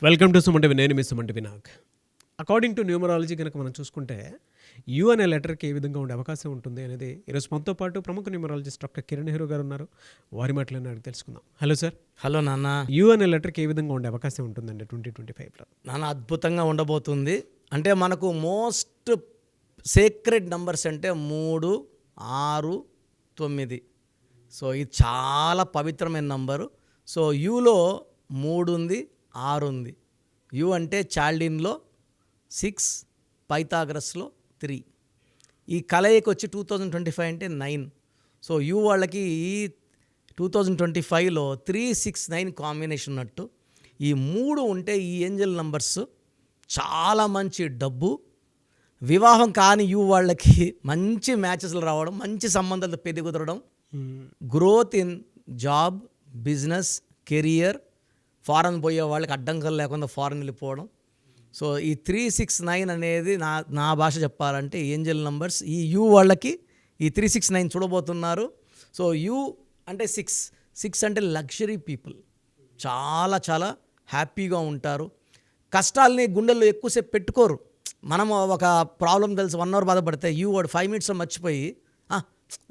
Welcome to సుమంటివి. నేను మీ Sumanti Vinayak. According to numerology కనుక మనం చూసుకుంటే యు అనే లెటర్కి ఏ విధంగా ఉండే అవకాశం ఉంటుంది అనేది ఈరోజు మనతో పాటు ప్రముఖ న్యూమరాలజిస్ట్ డాక్టర్ కిరణ్ నెహ్రూ గారు ఉన్నారు. వారి మాటలను అడిగి తెలుసుకుందాం. Hello sir. హలో నాన్న. యు అనే లెటర్కి ఏ విధంగా ఉండే అవకాశం ఉంటుందండి 2025లో? నాన్న అద్భుతంగా ఉండబోతుంది. అంటే మనకు మోస్ట్ సేక్రెడ్ నంబర్స్ అంటే 3, 6, 9. సో ఇది చాలా పవిత్రమైన నంబరు. సో యూలో 3 ఉంది, 6 ఉంది. యు అంటే చాల్డిన్లో 6, పైథాగరస్లో 3. ఈ కలయికి వచ్చి 2025 అంటే 9. సో యు వాళ్ళకి ఈ 2025లో 369 కాంబినేషన్ ఉన్నట్టు. ఈ 3 ఉంటే ఈ ఏంజల్ నంబర్స్ చాలా మంచి డబ్బు, వివాహం కాని యు వాళ్ళకి మంచి మ్యాచెస్లు రావడం, మంచి సంబంధాలు పెళ్లి కుదరడం, growth in job, business, career, foreign పోయే వాళ్ళకి అడ్డంకలు లేకుండా ఫారెన్ వెళ్ళిపోవడం. సో ఈ 369 అనేది నా భాష చెప్పాలంటే ఏంజల్ నంబర్స్. ఈ యు వాళ్ళకి ఈ 369 చూడబోతున్నారు. సో యు అంటే 6 అంటే లగ్జరీ పీపుల్, చాలా చాలా హ్యాపీగా ఉంటారు. కష్టాలని గుండెల్లో ఎక్కువసేపు పెట్టుకోరు. మనం ఒక ప్రాబ్లం తెలిసి 1 అవర్ బాధపడితే యు వాడు 5 మినిట్స్లో మర్చిపోయి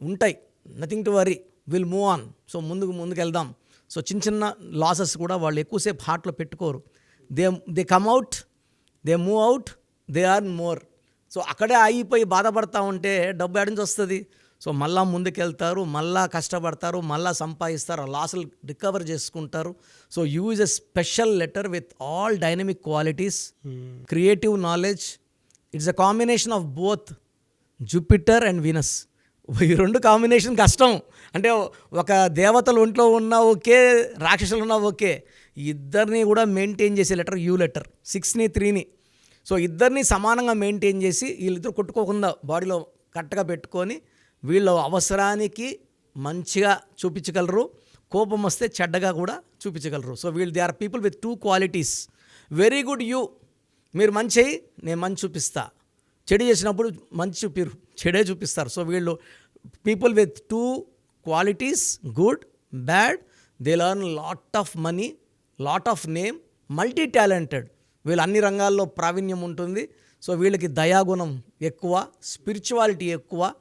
ఉంటాయి, nothing to worry, will move on. So ముందుకు వెళ్దాం. సో చిన్న లాసెస్ కూడా వాళ్ళు ఎక్కువసేపు హార్ట్లో పెట్టుకోరు. They come out, they move out, they are more. So అక్కడే ఆగిపోయి బాధపడతా ఉంటే డబ్బు ఎడ నుంచి వస్తుంది? సో మళ్ళా ముందుకెళ్తారు, మళ్ళా కష్టపడతారు, మళ్ళా సంపాదిస్తారు, లాసులు రికవర్ చేసుకుంటారు. So you is a special letter with all dynamic qualities, creative knowledge. It's a combination of both Jupiter and Venus. ఈ 2 కాంబినేషన్ కష్టం. అంటే ఒక దేవతలు ఒంట్లో ఉన్నా ఓకే, రాక్షసులు ఉన్నా ఓకే, ఇద్దరిని కూడా మెయింటైన్ చేసే లెటర్ యూ లెటర్. 6ని 3ని. సో ఇద్దరిని సమానంగా మెయింటైన్ చేసి వీళ్ళిద్దరు కొట్టుకోకుండా బాడీలో కరెక్ట్గా పెట్టుకొని వీళ్ళ అవసరానికి మంచిగా చూపించగలరు, కోపం వస్తే చెడ్డగా కూడా చూపించగలరు. So they are people with 2 qualities. Very good U. మీరు మంచి, నేను మంచి చూపిస్తా. చెడు చేసినప్పుడు మంచి చూపిరు, చెడే చూపిస్తారు. సో వీళ్ళు people with 2 qualities, good, bad. They learn lot of money, lot of name, multi talented. వీళ్ళు అన్ని రంగాల్లో ప్రావీణ్యం ఉంటుంది. సో వీళ్ళకి దయాగుణం ఎక్కువ, స్పిరిచువాలిటీ ఎక్కువ,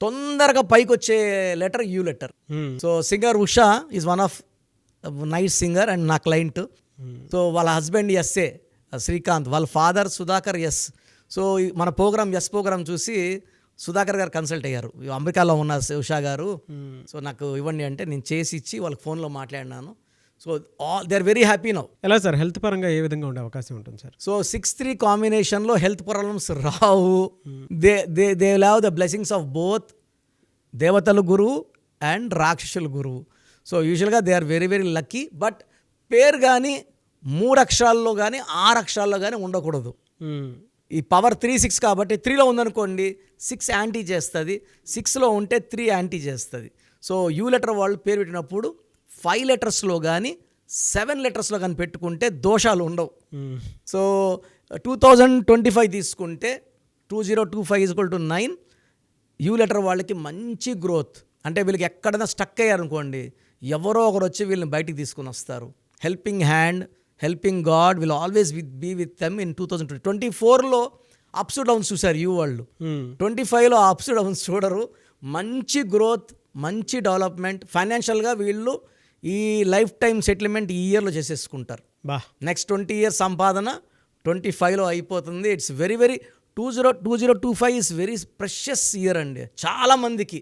తొందరగా పైకి వచ్చే letter U letter. So singer Usha is one of nice singer and నా క్లయింట్. సో వాళ్ళ హస్బెండ్ ఎస్ఏ శ్రీకాంత్, వాళ్ళ ఫాదర్ సుధాకర్ ఎస్. సో మన ఎస్ ప్రోగ్రామ్ చూసి సుధాకర్ గారు కన్సల్ట్ అయ్యారు. అమెరికాలో ఉన్న ఉషా గారు, సో నాకు ఇవ్వండి అంటే నేను చేసి ఇచ్చి వాళ్ళకి ఫోన్లో మాట్లాడినాను. So they are very happy now. ఎలా సార్, హెల్త్ పరంగా ఏ విధంగా ఉండే అవకాశం ఉంటుంది సార్? సో 6-3 కాంబినేషన్లో హెల్త్ ప్రాబ్లమ్స్ రావు. They have the blessings of both దేవతల గురువు అండ్ రాక్షసుల గురువు. సో యూజువల్గా they are very very lucky. But పేరు కానీ 3 అక్షరాల్లో కానీ 6 అక్షరాల్లో కానీ ఉండకూడదు. ఈ పవర్ 3-6 కాబట్టి 3లో ఉందనుకోండి 6 యాంటీ చేస్తుంది, 6లో ఉంటే 3 యాంటీ చేస్తుంది. సో యూ లెటర్ వాళ్ళు పేరు పెట్టినప్పుడు 5 లెటర్స్లో కానీ 7 లెటర్స్లో కానీ పెట్టుకుంటే దోషాలు ఉండవు. సో 2025 తీసుకుంటే 2025 = 9. యూ లెటర్ వాళ్ళకి మంచి గ్రోత్. అంటే వీళ్ళకి ఎక్కడైనా స్టక్ అయ్యారనుకోండి, ఎవరో ఒకరు వచ్చి వీళ్ళని బయటికి తీసుకుని వస్తారు. Helping hand, helping god will always be with them in 2024లో అప్స్ డౌన్స్ చూశారు యూ వాళ్ళు. 25లో అప్స్ డౌన్స్ చూడరు. మంచి గ్రోత్, మంచి డెవలప్మెంట్. ఫైనాన్షియల్గా వీళ్ళు ఈ లైఫ్ టైం సెటిల్మెంట్ ఈ ఇయర్లో చేసేసుకుంటారు. నెక్స్ట్ 20 years సంపాదన 25లో అయిపోతుంది. It's very very 2025 is very precious year అండి. చాలామందికి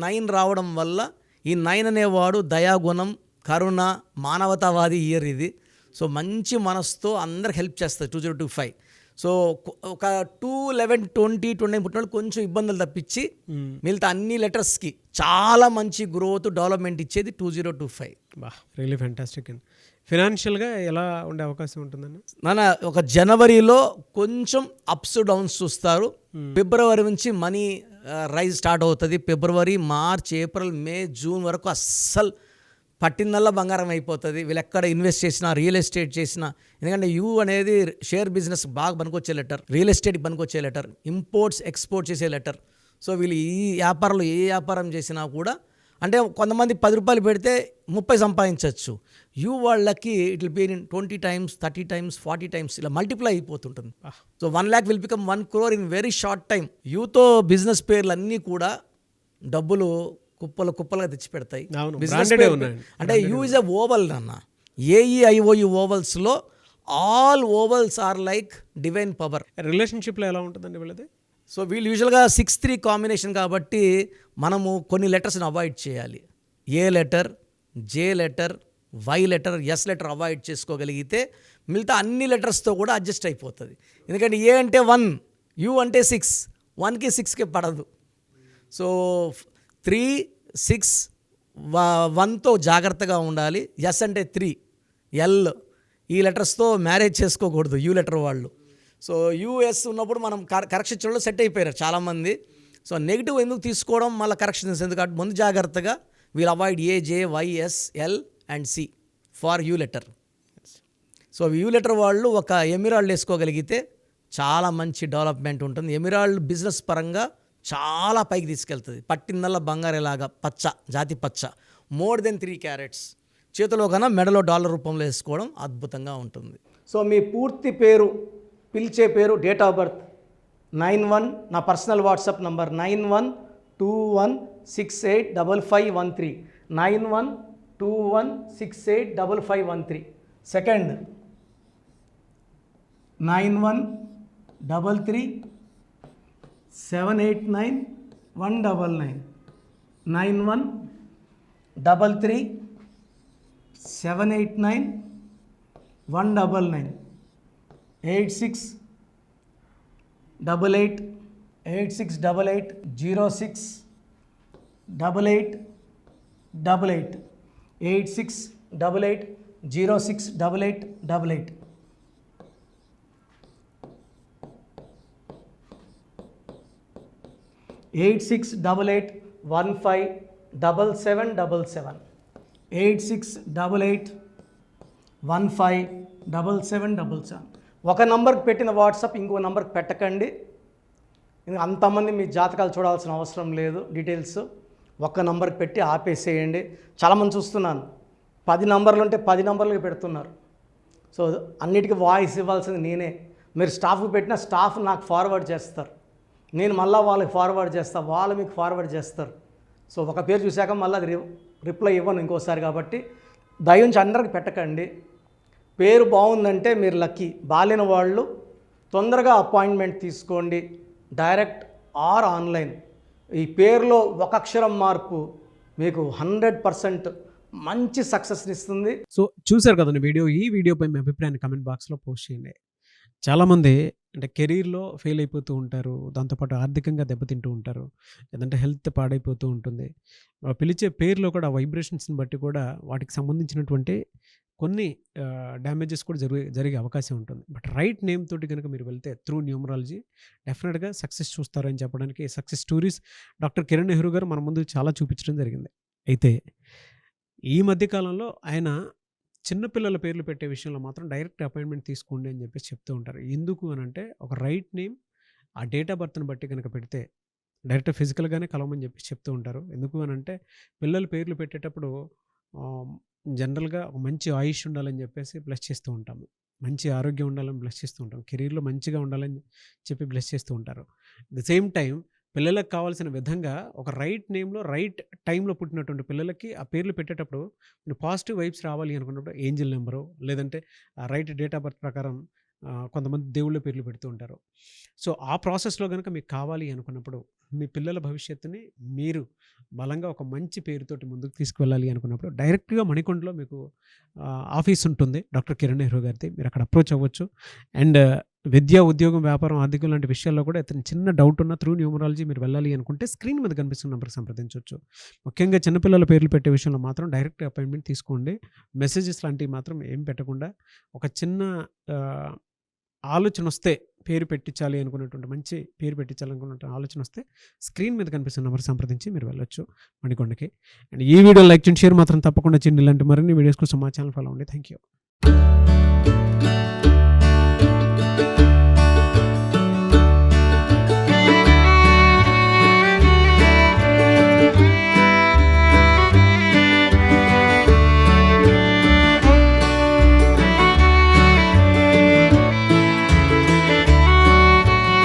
9 రావడం వల్ల, ఈ 9 అనేవాడు దయాగుణం, కరుణ, మానవతావాది ఇయర్ ఇది. సో మంచి మనసుతో అందరికి హెల్ప్ చేస్తుంది 2025. సో ఒక 2, 11, 20, 29 పుట్టిన వాళ్ళు కొంచెం ఇబ్బందులు తప్పించి మిగతా అన్ని లెటర్స్కి చాలా మంచి గ్రోత్, డెవలప్మెంట్ ఇచ్చేది 2025. రియలీ ఫ్యాంటాస్టిక్ అండి. ఫినాన్షియల్గా ఎలా ఉండే అవకాశం ఉంటుందండి? నాన్న ఒక జనవరిలో కొంచెం అప్స్ డౌన్స్ చూస్తారు. ఫిబ్రవరి నుంచి మనీ రైజ్ స్టార్ట్ అవుతుంది. ఫిబ్రవరి, మార్చ్, ఏప్రిల్, మే, జూన్ వరకు అస్సలు పట్టిందల్లా బంగారం అయిపోతుంది. వీళ్ళు ఎక్కడ ఇన్వెస్ట్ చేసినా, రియల్ ఎస్టేట్ చేసినా, ఎందుకంటే యూ అనేది షేర్ బిజినెస్ బాగా పనికొచ్చే లెటర్, రియల్ ఎస్టేట్కి పనికొచ్చే లెటర్, ఇంపోర్ట్స్ ఎక్స్పోర్ట్ చేసే లెటర్. సో వీళ్ళు ఈ వ్యాపారంలో ఏ వ్యాపారం చేసినా కూడా, అంటే కొంతమంది 10 రూపాయలు పెడితే 30 సంపాదించవచ్చు. యూ వాళ్ళకి it will be in 20 times 30 times 40 times ఇలా మల్టిప్లై అయిపోతుంటుంది. So 1 lakh will become 1 crore in very short time. యూతో బిజినెస్ పేర్లు అన్నీ కూడా డబ్బులు కుప్పలుగా తెచ్చి పెడతాయి. అవును, బిజినెస్ branded పేరు ఉన్నాయండి. అంటే యూ ఇస్ ఎ ఓవల్ అన్న. AEIOU ఓవల్స్లో all vowels are like divine power. రిలేషన్షిప్లో ఎలా ఉంటుందండి వీళ్ళది? సో వీళ్ళు యూజువల్గా 6-3 కాంబినేషన్ కాబట్టి మనము కొన్ని లెటర్స్ని అవాయిడ్ చేయాలి. A letter, J letter, Y letter, S letter avoid చేసుకోగలిగితే మిగతా అన్ని లెటర్స్తో కూడా అడ్జస్ట్ అయిపోతుంది. ఎందుకంటే ఏ అంటే 1, యూ అంటే 6, 1కి 6కి పడదు. సో 3, 6, 1తో జాగ్రత్తగా ఉండాలి. ఎస్ అంటే 3, ఎల్ ఈ లెటర్స్తో మ్యారేజ్ చేసుకోకూడదు యూ లెటర్ వాళ్ళు. సో యూఎస్ ఉన్నప్పుడు మనం కరెక్షన్ చేయడంలో సెట్ అయిపోయారు చాలామంది. సో నెగిటివ్ ఎందుకు తీసుకోవడం, మళ్ళీ కరెక్షన్స్ ఎందుకంటే ముందు జాగ్రత్తగా we'll avoid A, J, Y, S, L and C for U letter. So U letter వాళ్ళు ఒక ఎమిరాల్డ్ వేసుకోగలిగితే చాలా మంచి డెవలప్మెంట్ ఉంటుంది. ఎమిరాల్డ్ బిజినెస్ పరంగా చాలా పైకి తీసుకెళ్తుంది. పట్టిందల్లా బంగారేలాగా పచ్చ, జాతి పచ్చ, మోర్ దెన్ 3 carats. చేతిలో కన్నా మెడలో డాలర్ రూపంలో వేసుకోవడం అద్భుతంగా ఉంటుంది. సో మీ పూర్తి పేరు, పిలిచే పేరు, డేట్ ఆఫ్ బర్త్ 91, నా పర్సనల్ వాట్సాప్ నంబర్ 9121685513, 9121685513. సెకండ్ 9133789199, 9133789199, 868886880688, 8688068888. 8688157777, 8688157777. ఒక నంబర్కి పెట్టిన వాట్సాప్ ఇంకో నంబర్కి పెట్టకండి. అంతమంది మీ జాతకాలు చూడాల్సిన అవసరం లేదు. డీటెయిల్స్ ఒక్క నంబర్కి పెట్టి ఆపేసేయండి. చాలామంది చూస్తున్నాను 10 నంబర్లు ఉంటే 10 నంబర్లకి పెడుతున్నారు. సో అన్నిటికీ వాయిస్ ఇవ్వాల్సింది నేనే. మీరు స్టాఫ్కి పెట్టిన స్టాఫ్ నాకు ఫార్వర్డ్ చేస్తారు, నేను మళ్ళీ వాళ్ళకి ఫార్వర్డ్ చేస్తాను, వాళ్ళు మీకు ఫార్వర్డ్ చేస్తారు. సో ఒక పేరు చూశాక మళ్ళీ అది రిప్లై ఇవ్వను ఇంకోసారి. కాబట్టి దయించి అందరికి పెట్టకండి. పేరు బాగుందంటే మీరు లక్కీ. బాలేని వాళ్ళు తొందరగా అపాయింట్మెంట్ తీసుకోండి, డైరెక్ట్ ఆర్ ఆన్లైన్. ఈ పేరులో ఒక అక్షరం మార్పు మీకు 100% మంచి సక్సెస్ని ఇస్తుంది. సో చూశారు కదండి వీడియో. ఈ వీడియోపై మీ అభిప్రాయాన్ని కమెంట్ బాక్స్లో పోస్ట్ చేయండి. చాలామంది అంటే కెరీర్లో ఫెయిల్ అయిపోతూ ఉంటారు, దాంతోపాటు ఆర్థికంగా దెబ్బతింటూ ఉంటారు, లేదంటే హెల్త్ పాడైపోతూ ఉంటుంది. పిలిచే పేరులో కూడా వైబ్రేషన్స్ని బట్టి కూడా వాటికి సంబంధించినటువంటి కొన్ని డ్యామేజెస్ కూడా జరిగే అవకాశం ఉంటుంది. బట్ రైట్ నేమ్ తోటి కనుక మీరు వెళ్తే త్రూ న్యూమరాలజీ డెఫినెట్గా సక్సెస్ చూస్తారని చెప్పడానికి success stories doctor Kiran Nehru గారు మన ముందు చాలా చూపించడం జరిగింది. అయితే ఈ మధ్యకాలంలో ఆయన చిన్నపిల్లల పేర్లు పెట్టే విషయంలో మాత్రం డైరెక్ట్ అపాయింట్మెంట్ తీసుకోండి అని చెప్పేసి చెప్తూ ఉంటారు. ఎందుకు అని అంటే ఒక రైట్ నేమ్ ఆ డేట్ ఆఫ్ బర్త్ని బట్టి కనుక పెడితే డైరెక్ట్ ఫిజికల్గానే కలవమని చెప్పేసి చెప్తూ ఉంటారు. ఎందుకు అని అంటే పిల్లల పేర్లు పెట్టేటప్పుడు జనరల్గా ఒక మంచి ఆయుష్ ఉండాలని చెప్పేసి బ్లెస్ చేస్తూ ఉంటాము, మంచి ఆరోగ్యం ఉండాలని బ్లెస్ చేస్తూ ఉంటాం, కెరీర్లో మంచిగా ఉండాలని చెప్పి బ్లెస్ చేస్తూ ఉంటారు. అట్ ద సేమ్ టైం పిల్లలకు కావాల్సిన విధంగా ఒక రైట్ నేమ్లో రైట్ టైంలో పుట్టినటువంటి పిల్లలకి ఆ పేర్లు పెట్టేటప్పుడు మీరు పాజిటివ్ వైబ్స్ రావాలి అనుకున్నప్పుడు ఏంజిల్ నెంబరు లేదంటే రైట్ డేట్ ఆఫ్ బర్త్ ప్రకారం కొంతమంది దేవుళ్ళ పేర్లు పెడుతూ ఉంటారు. సో ఆ ప్రాసెస్లో కనుక మీకు కావాలి అనుకున్నప్పుడు మీ పిల్లల భవిష్యత్తుని మీరు బలంగా ఒక మంచి పేరుతోటి ముందుకు తీసుకువెళ్ళాలి అనుకున్నప్పుడు డైరెక్ట్గా మణికొండలో మీకు ఆఫీస్ ఉంటుంది డాక్టర్ కిరణ్ నెహ్రూ గారిది. మీరు అక్కడ అప్రోచ్ అవ్వచ్చు. అండ్ విద్య, ఉద్యోగం, వ్యాపారం, ఆర్థికం లాంటి విషయాల్లో కూడా అతను చిన్న డౌట్ ఉన్న త్రూ న్యూమరాలజీ మీరు వెళ్ళాలి అనుకుంటే స్క్రీన్ మీద కనిపిస్తున్న నెంబర్కి సంప్రదించవచ్చు. ముఖ్యంగా చిన్నపిల్లల పేర్లు పెట్టే విషయంలో మాత్రం డైరెక్ట్ అపాయింట్మెంట్ తీసుకోండి. మెసేజెస్ లాంటివి మాత్రం ఏం పెట్టకుండా ఒక చిన్న ఆలోచన వస్తే పేరు పెట్టించాలి అనుకున్నటువంటి మంచి పేరు పెట్టించాలనుకున్నటువంటి ఆలోచన వస్తే స్క్రీన్ మీద కనిపిస్తున్న నెంబర్ సంప్రదించి మీరు వెళ్ళొచ్చు మణికొండకి. అండ్ ఈ వీడియో లైక్ చేయండి, షేర్ మాత్రం తప్పకుండా చేయండి. ఇలాంటి మరిన్ని వీడియోస్ కోసం మా ఛానల్ ఫాలో అవ్వండి. Thank you.